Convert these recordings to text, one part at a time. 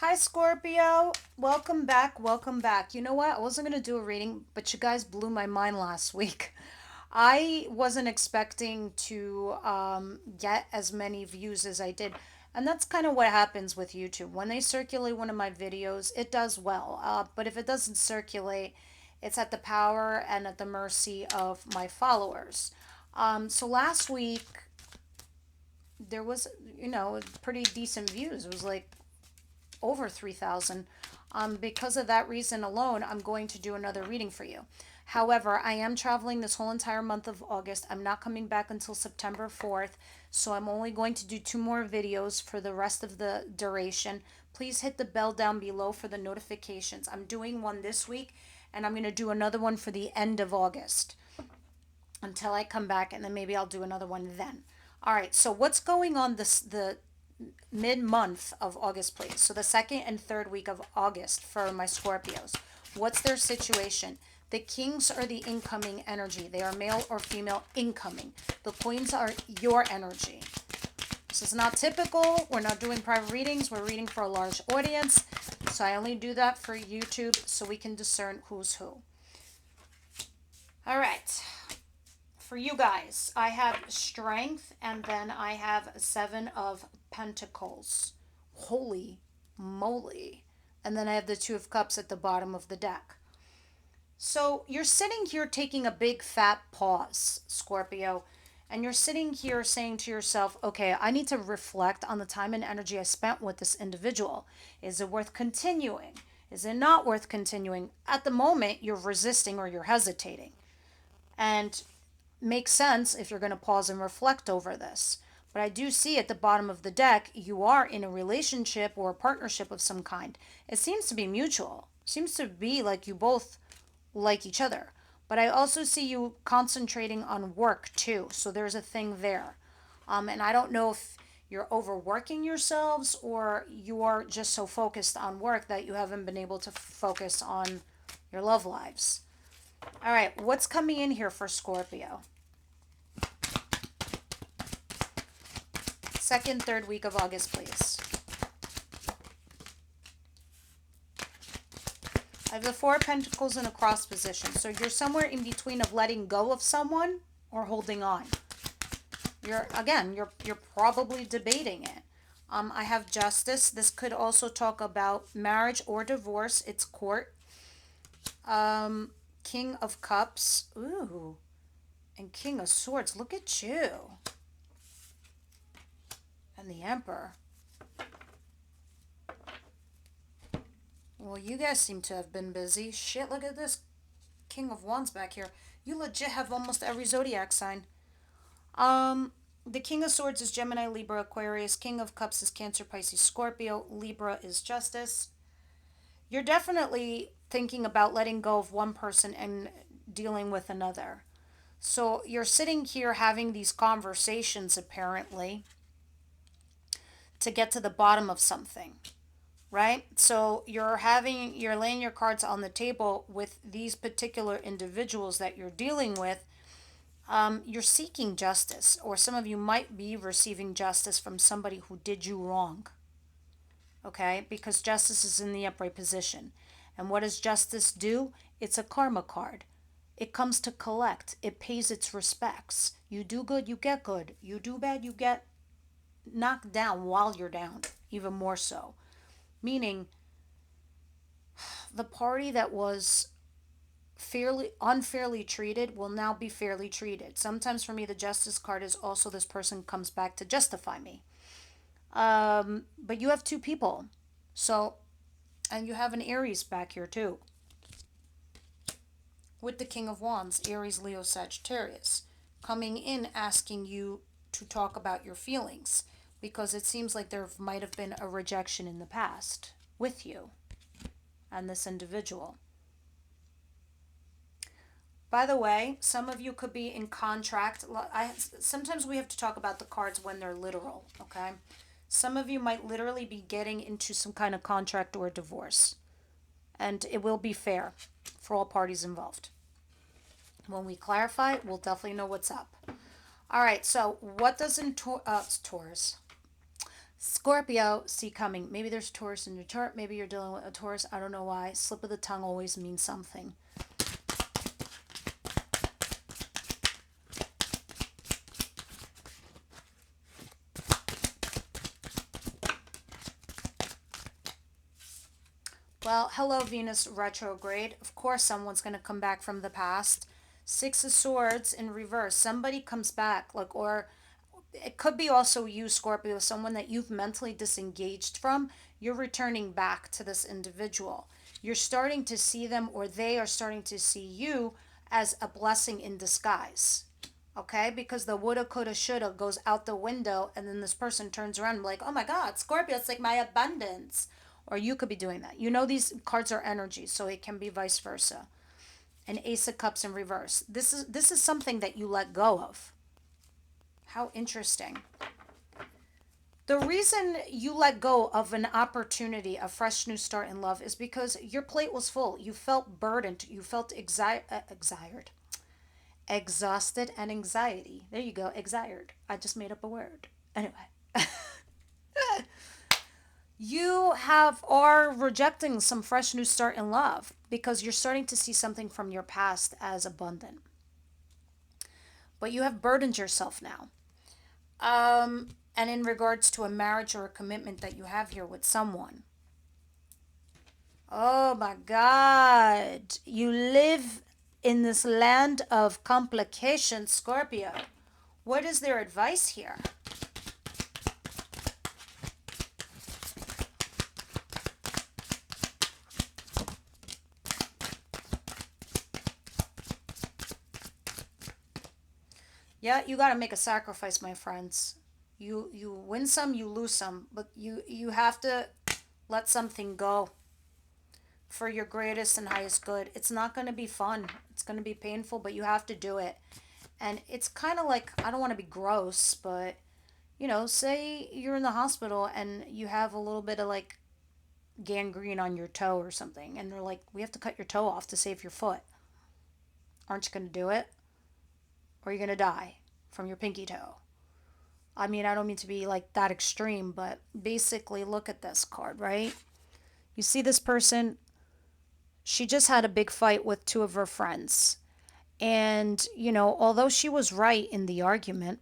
Hi, Scorpio. Welcome back. Welcome back. You know what? I wasn't going to do a reading, but you guys blew my mind last week. I wasn't expecting to get as many views as I did. And that's kind of what happens with YouTube. When they circulate one of my videos, it does well. But if it doesn't circulate, it's at the power and at the mercy of my followers. So last week, there was, pretty decent views. It was like over 3,000. Because of that reason alone, I'm going to do another reading for you. However, I am traveling this whole entire month of August. I'm not coming back until September 4th, so I'm only going to do two more videos for the rest of the duration. Please hit the bell down below for the notifications. I'm doing one this week, and I'm going to do another one for the end of August until I come back, and then maybe I'll do another one then. All right, so what's going on the mid-month of August, please? So the second and third week of August for my Scorpios. What's their situation? The kings are the incoming energy. They are male or female incoming. The queens are your energy. This is not typical. We're not doing private readings. We're reading for a large audience. So I only do that for YouTube so we can discern who's who. All right. For you guys, I have strength and then I have seven of pentacles. Holy moly. And then I have the two of cups at the bottom of the deck. So you're sitting here taking a big fat pause, Scorpio, and you're sitting here saying to yourself, okay, I need to reflect on the time and energy I spent with this individual. Is it worth continuing? Is it not worth continuing? At the moment, you're resisting or you're hesitating. And makes sense if you're going to pause and reflect over this. But I do see at the bottom of the deck, you are in a relationship or a partnership of some kind. It seems to be mutual. It seems to be like you both like each other. But I also see you concentrating on work too. So there's a thing there. And I don't know if you're overworking yourselves or you are just so focused on work that you haven't been able to focus on your love lives. All right, what's coming in here for Scorpio? Second, third week of August, please. I have the Four of Pentacles in a cross position. So you're somewhere in between of letting go of someone or holding on. You're probably debating it. I have Justice. This could also talk about marriage or divorce. It's court. King of Cups. Ooh. And King of Swords. Look at you. And the Emperor. Well, you guys seem to have been busy. Shit, look at this King of Wands back here. You legit have almost every zodiac sign. The King of Swords is Gemini, Libra, Aquarius. King of Cups is Cancer, Pisces, Scorpio. Libra is Justice. You're definitely thinking about letting go of one person and dealing with another. So you're sitting here having these conversations apparently to get to the bottom of something, right? So you're laying your cards on the table with these particular individuals that you're dealing with. You're seeking justice, or some of you might be receiving justice from somebody who did you wrong. Okay, because justice is in the upright position. And what does justice do? It's a karma card. It comes to collect, it pays its respects. You do good, you get good. You do bad, you get knocked down while you're down, even more so. Meaning, the party that was fairly unfairly treated will now be fairly treated. Sometimes for me, the justice card is also this person comes back to justify me. But you have two people. So, and you have an Aries back here too. With the King of Wands, Aries, Leo, Sagittarius, coming in asking you to talk about your feelings because it seems like there might have been a rejection in the past with you and this individual. By the way, some of you could be in contract. Sometimes we have to talk about the cards when they're literal, okay? Some of you might literally be getting into some kind of contract or divorce. And it will be fair for all parties involved. When we clarify, we'll definitely know what's up. All right, so what does Taurus? Scorpio, see coming. Maybe there's Taurus in your chart. Maybe you're dealing with a Taurus. I don't know why. Slip of the tongue always means something. Well, hello, Venus retrograde. Of course, someone's going to come back from the past. Six of Swords in reverse. Somebody comes back, like, or it could be also you, Scorpio, someone that you've mentally disengaged from. You're returning back to this individual. You're starting to see them, or they are starting to see you as a blessing in disguise. Okay? Because the woulda, coulda, shoulda goes out the window, and then this person turns around and like, oh my God, Scorpio, it's like my abundance. Or you could be doing that. You know, these cards are energy, so it can be vice versa. An Ace of Cups in reverse. This is something that you let go of. How interesting. The reason you let go of an opportunity, a fresh new start in love, is because your plate was full. You felt burdened. You felt exhausted, and anxiety. There you go, excited. I just made up a word. Anyway, you have are rejecting some fresh new start in love because you're starting to see something from your past as abundant. But you have burdened yourself now. And in regards to a marriage or a commitment that you have here with someone. Oh my God. You live in this land of complications, Scorpio. What is their advice here? Yeah, you got to make a sacrifice, my friends. You win some, you lose some, but you have to let something go for your greatest and highest good. It's not going to be fun. It's going to be painful, but you have to do it. And it's kind of like, I don't want to be gross, but say you're in the hospital and you have a little bit of like gangrene on your toe or something, and they're like, we have to cut your toe off to save your foot. Aren't you going to do it? Or are you going to die from your pinky toe? I mean, I don't mean to be like that extreme, but basically, look at this card, right? You see this person, she just had a big fight with two of her friends. And, although she was right in the argument,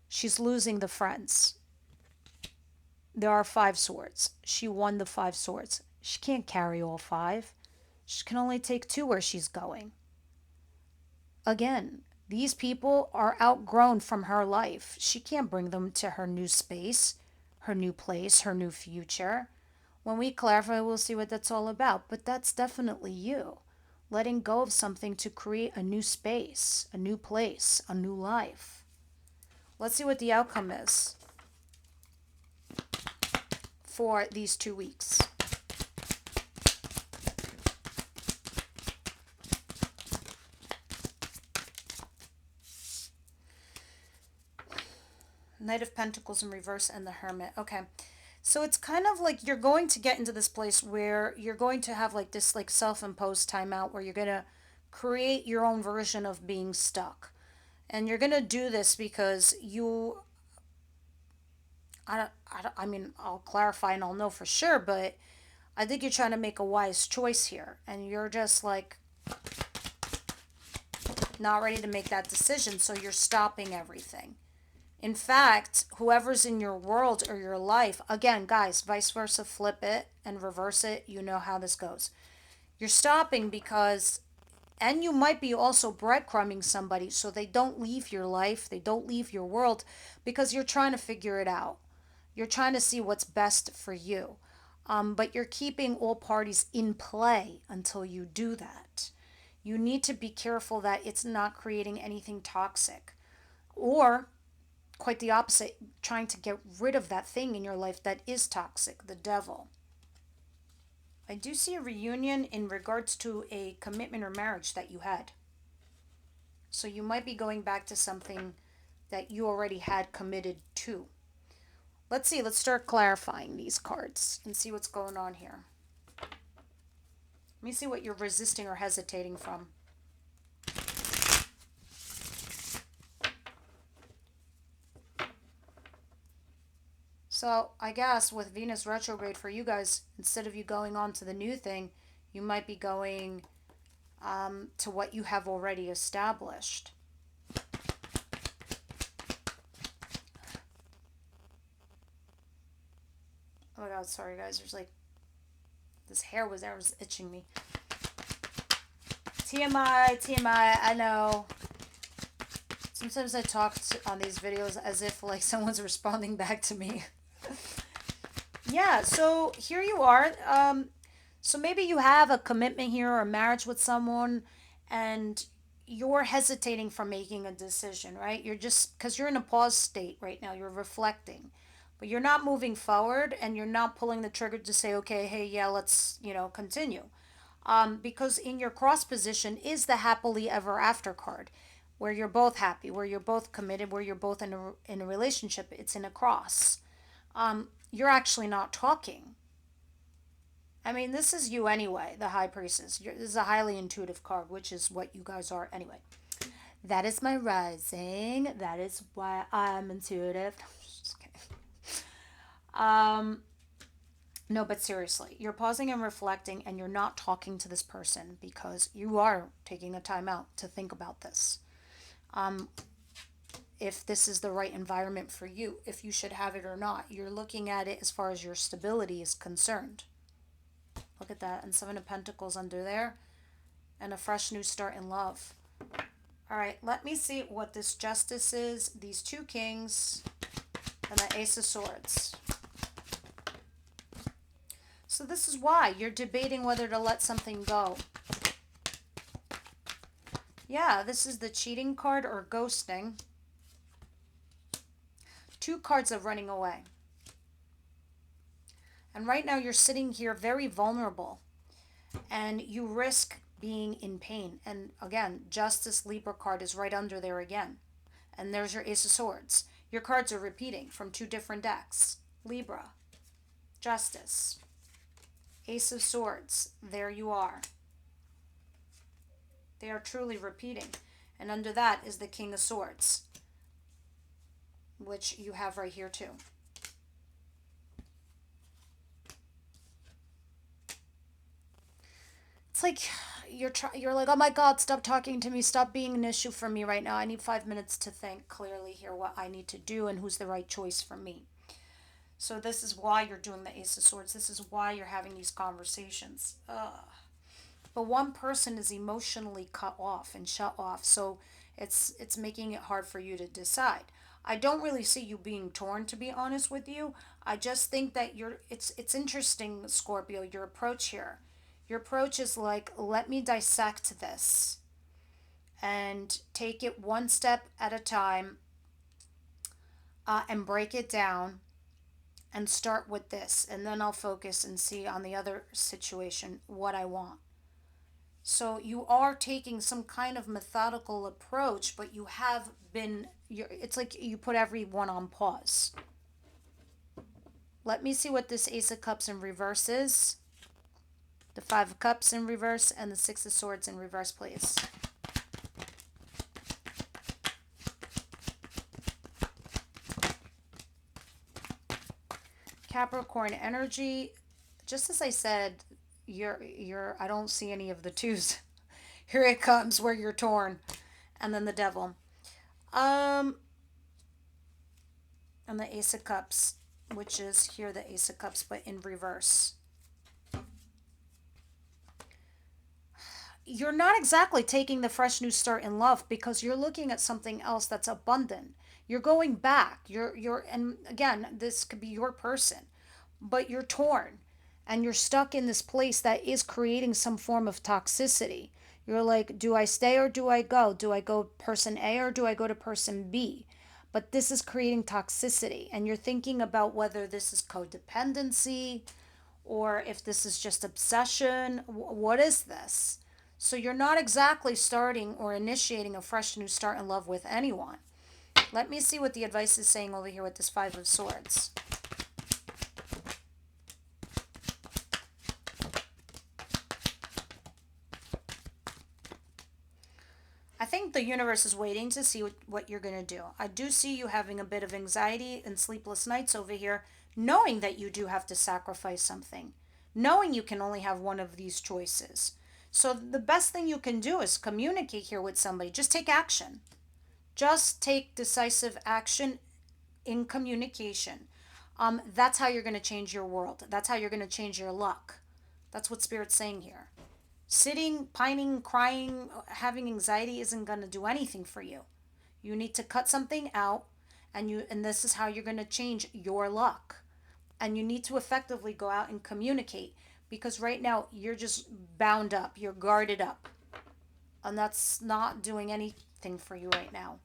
she's losing the friends. There are five swords. She won the five swords. She can't carry all five. She can only take two where she's going. Again, these people are outgrown from her life. She can't bring them to her new space, her new place, her new future. When we clarify, we'll see what that's all about. But that's definitely you. Letting go of something to create a new space, a new place, a new life. Let's see what the outcome is for these 2 weeks. Knight of Pentacles in reverse and the Hermit. Okay. So it's kind of like you're going to get into this place where you're going to have like this like self-imposed timeout where you're going to create your own version of being stuck. And you're going to do this because I mean, I'll clarify and I'll know for sure, but I think you're trying to make a wise choice here. And you're just like not ready to make that decision. So you're stopping everything. In fact, whoever's in your world or your life, again, guys, vice versa, flip it and reverse it. You know how this goes. You're stopping because, and you might be also breadcrumbing somebody so they don't leave your life, they don't leave your world because you're trying to figure it out. You're trying to see what's best for you. But you're keeping all parties in play until you do that. You need to be careful that it's not creating anything toxic. Or quite the opposite, trying to get rid of that thing in your life that is toxic, the devil. I do see a reunion in regards to a commitment or marriage that you had. So you might be going back to something that you already had committed to. Let's see, let's start clarifying these cards and see what's going on here. Let me see what you're resisting or hesitating from. So I guess with Venus retrograde for you guys, instead of you going on to the new thing, you might be going to what you have already established. Oh my god, sorry guys. There's like this hair was there, was itching me. TMI, TMI. I know. Sometimes I talk on these videos as if like someone's responding back to me. Yeah, so here you are. So maybe you have a commitment here or a marriage with someone, and you're hesitating from making a decision, right? You're just because you're in a pause state right now. You're reflecting, but you're not moving forward, and you're not pulling the trigger to say, okay, hey, yeah, let's continue. Because in your cross position is the happily ever after card, where you're both happy, where you're both committed, where you're both in a relationship. It's in a cross. You're actually not talking. I mean, this is you anyway, the high priestess. This is a highly intuitive card, which is what you guys are anyway. That is my rising. That is why I'm intuitive. Just kidding. Um, no, but seriously, you're pausing and reflecting, and you're not talking to this person because you are taking a time out to think about this. Um, if this is the right environment for you, if you should have it or not. You're looking at it as far as your stability is concerned. Look at that. And Seven of Pentacles under there. And a fresh new start in love. All right, let me see what this Justice is. These two Kings and the Ace of Swords. So this is why you're debating whether to let something go. Yeah, this is the cheating card or ghosting. Two cards of running away. And right now you're sitting here very vulnerable. And you risk being in pain. And again, Justice Libra card is right under there again. And there's your Ace of Swords. Your cards are repeating from two different decks. Libra, Justice, Ace of Swords. There you are. They are truly repeating. And under that is the King of Swords, which you have right here too. It's like you're like, oh my god, stop talking to me, stop being an issue for me right now. I need 5 minutes to think clearly here what I need to do and who's the right choice for me. So this is why you're doing the Ace of Swords. This is why you're having these conversations. But one person is emotionally cut off and shut off, so it's making it hard for you to decide. I don't really see you being torn, to be honest with you. I just think that it's interesting, Scorpio, your approach here. Your approach is like, let me dissect this and take it one step at a time, and break it down and start with this, and then I'll focus and see on the other situation what I want. So you are taking some kind of methodical approach, but you have been, it's like you put everyone on pause. Let me see what this Ace of Cups in reverse is. The Five of Cups in reverse and the Six of Swords in reverse, please. Capricorn energy, just as I said, you're I don't see any of the twos. Here it comes where you're torn. And then the Devil. And the Ace of Cups, which is here the Ace of Cups, but in reverse. You're not exactly taking the fresh new start in love because you're looking at something else that's abundant. You're going back. And again, this could be your person, but you're torn and you're stuck in this place that is creating some form of toxicity. You're like, do I stay or do I go? Do I go person A or do I go to person B? But this is creating toxicity, and you're thinking about whether this is codependency or if this is just obsession. What is this? So you're not exactly starting or initiating a fresh new start in love with anyone. Let me see what the advice is saying over here with this Five of Swords. I think the universe is waiting to see what you're going to do. I do see you having a bit of anxiety and sleepless nights over here knowing that you do have to sacrifice something, knowing you can only have one of these choices. So the best thing you can do is communicate here with somebody. Just take action. Just take decisive action in communication. That's how you're going to change your world. That's how you're going to change your luck. That's what Spirit's saying here. Sitting, pining, crying, having anxiety isn't going to do anything for you. You need to cut something out, and this is how you're going to change your luck. And you need to effectively go out and communicate, because right now you're just bound up, you're guarded up, and that's not doing anything for you right now.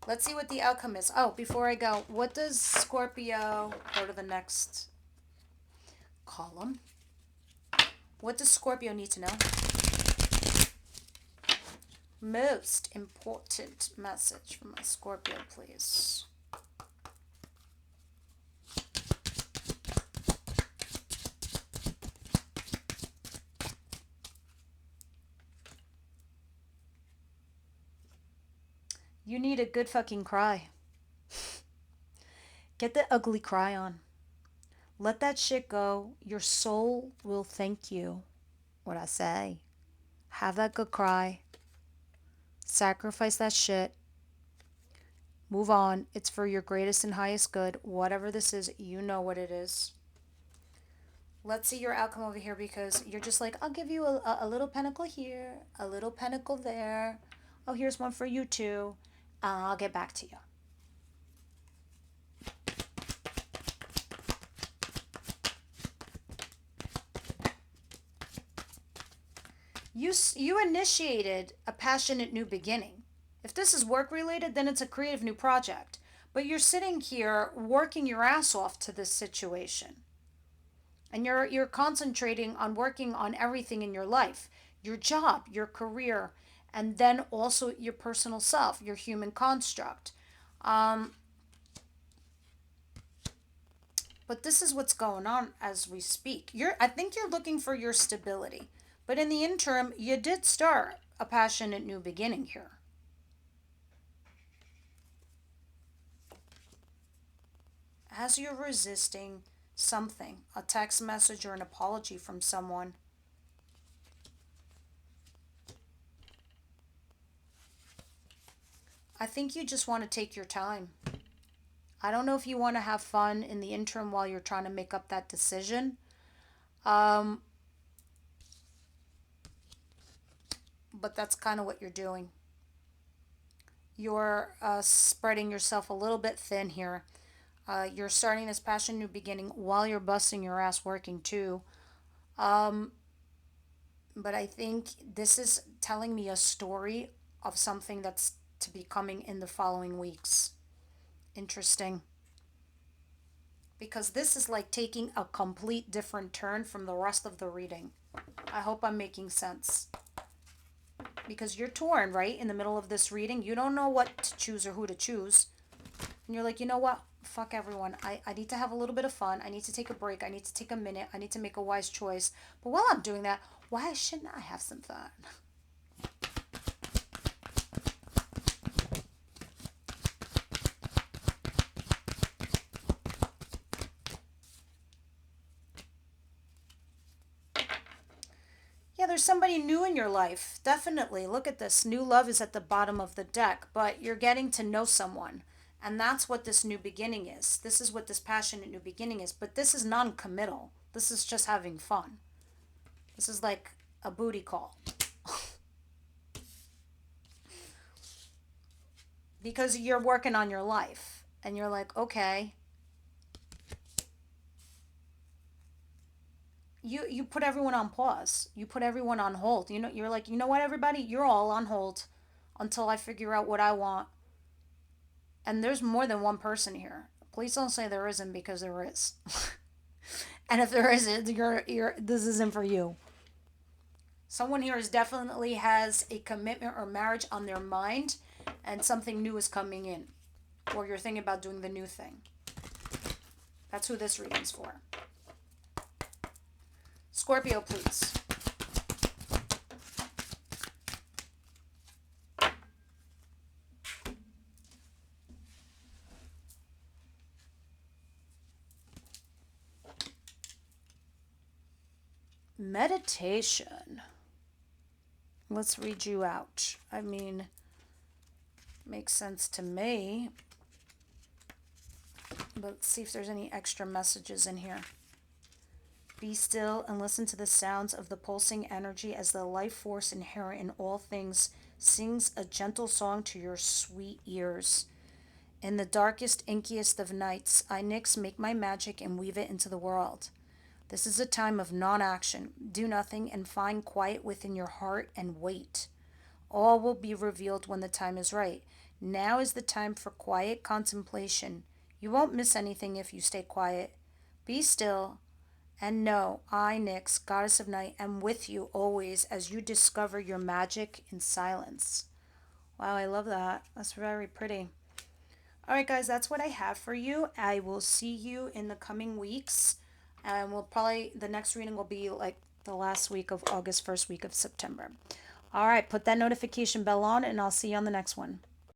Let's see what the outcome is. Oh, before I go, what does Scorpio, go to the next column, what does Scorpio need to know? Most important message from my Scorpio, please. You need a good fucking cry. Get the ugly cry on. Let that shit go. Your soul will thank you. What I say. Have that good cry. Sacrifice that shit. Move on. It's for your greatest and highest good. Whatever this is, you know what it is. Let's see your outcome over here, because you're just like, I'll give you a little pentacle here, a little pentacle there. Oh, here's one for you too. I'll get back to you. You initiated a passionate new beginning. If this is work related, then it's a creative new project. But you're sitting here working your ass off to this situation. And you're concentrating on working on everything in your life, your job, your career, and then also your personal self, your human construct. But this is what's going on as we speak. I think you're looking for your stability. But in the interim, you did start a passionate new beginning here. As you're resisting something, a text message or an apology from someone, I think you just want to take your time. I don't know if you want to have fun in the interim while you're trying to make up that decision. But that's kind of what you're doing. You're spreading yourself a little bit thin here. You're starting this passion new beginning while you're busting your ass working too. But I think this is telling me a story of something that's to be coming in the following weeks. Interesting. Because this is like taking a complete different turn from the rest of the reading. I hope I'm making sense. Because you're torn, right? In the middle of this reading. You don't know what to choose or who to choose. And you're like, you know what? Fuck everyone. I need to have a little bit of fun. I need to take a break. I need to take a minute. I need to make a wise choice. But while I'm doing that, why shouldn't I have some fun? Yeah, there's somebody new in your life. Definitely. Look at this. New love is at the bottom of the deck, but you're getting to know someone. And that's what this new beginning is. This is what this passionate new beginning is. But this is non-committal. This is just having fun. This is like a booty call. Because you're working on your life. And you're like, okay. You put everyone on pause. You put everyone on hold. You know, you're like, you know what, everybody? You're all on hold until I figure out what I want. And there's more than one person here. Please don't say there isn't, because there is. And if there isn't, this isn't for you. Someone here is definitely has a commitment or marriage on their mind, and something new is coming in. Or you're thinking about doing the new thing. That's who this reading's for. Scorpio, please. Meditation. Let's read you out. I mean, makes sense to me. But let's see if there's any extra messages in here. Be still and listen to the sounds of the pulsing energy as the life force inherent in all things sings a gentle song to your sweet ears. In the darkest, inkiest of nights, I, Nyx, make my magic and weave it into the world. This is a time of non action. Do nothing and find quiet within your heart and wait. All will be revealed when the time is right. Now is the time for quiet contemplation. You won't miss anything if you stay quiet. Be still and know I, Nyx, goddess of night, am with you always as you discover your magic in silence. Wow, I love that. That's very pretty. All right, guys, that's what I have for you. I will see you in the coming weeks. And the next reading will be like the last week of August, first week of September. All right, put that notification bell on, and I'll see you on the next one.